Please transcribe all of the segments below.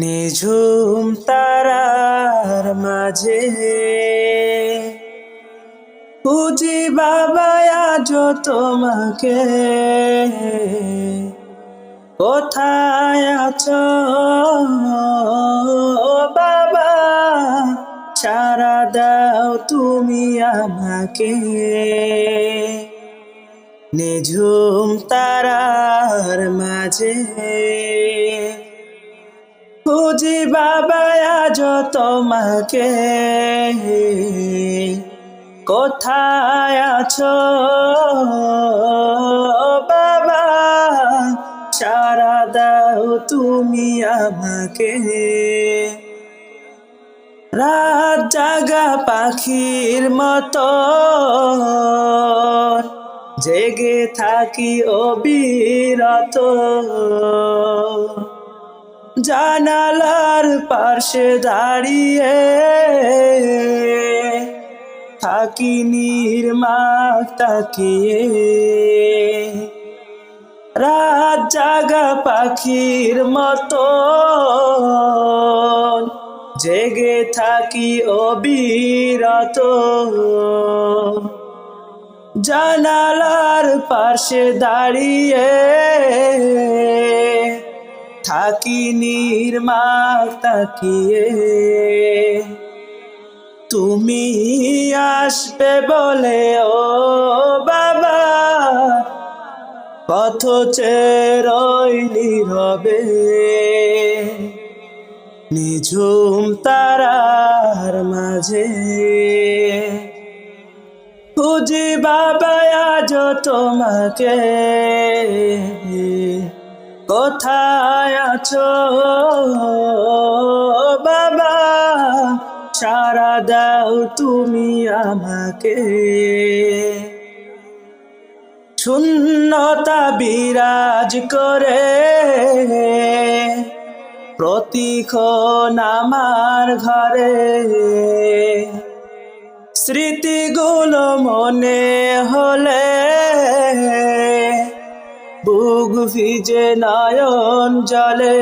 নিঝুম তারার মাঝে খুঁজি বাবা আজ তোমাকে, কোথায় আছো বাবা, সাড়া দাও তুমি আমাকে। নিঝুম তারার মাঝে খুঁজি বাবা আজ তোমাকে, কোথায় আছো বাবা, সাড়া দাও তুমি আমাকে। রাত জাগা পাখির মতো জেগে থাকি অবিরত, জানালার পাশে দাঁড়িয়ে থাকি নির্মাক তাকিয়ে। রাত জাগা পাখির মতো জেগে থাকি অবিরত, জানালার পাশে দাঁড়িয়ে থাকি নির্মাক তাকিয়ে। তুমি আসবে বলে ও বাবা, পথ চেয়ে নীরবে। নিঝুম তারার মাঝে খুঁজি বাবা আজ তোমাকে, কোথায় আছো বাবা, সাড়া দাও তুমি আমাকে। শূন্যতা বিরাজ করে প্রতিক্ষণ আমার ঘরে, স্মৃতিগুলো মনে হলে বুক ভিজে নয়ন জলে।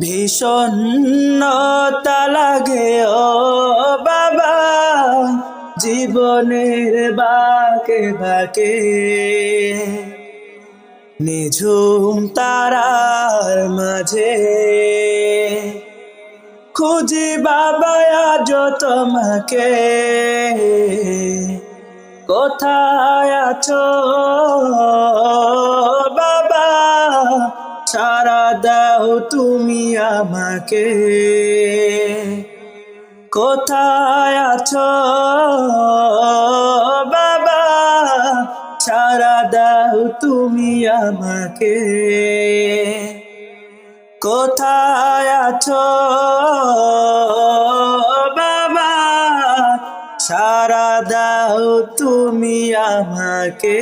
ভীষণতা লাগে ও বাবা, জীবনের বাঁকে বাঁকে। নিঝুম তারার মাঝে খুঁজি বাবা আজ তোমাকে, কোথায় আছো বাবা, সাড়া দাও তুমি আমাকে। কোথায় আছো বাবা, সাড়া দাও তুমি আমাকে। কোথায় আছো বাবা, সাড়া দাও তুমি আমাকে।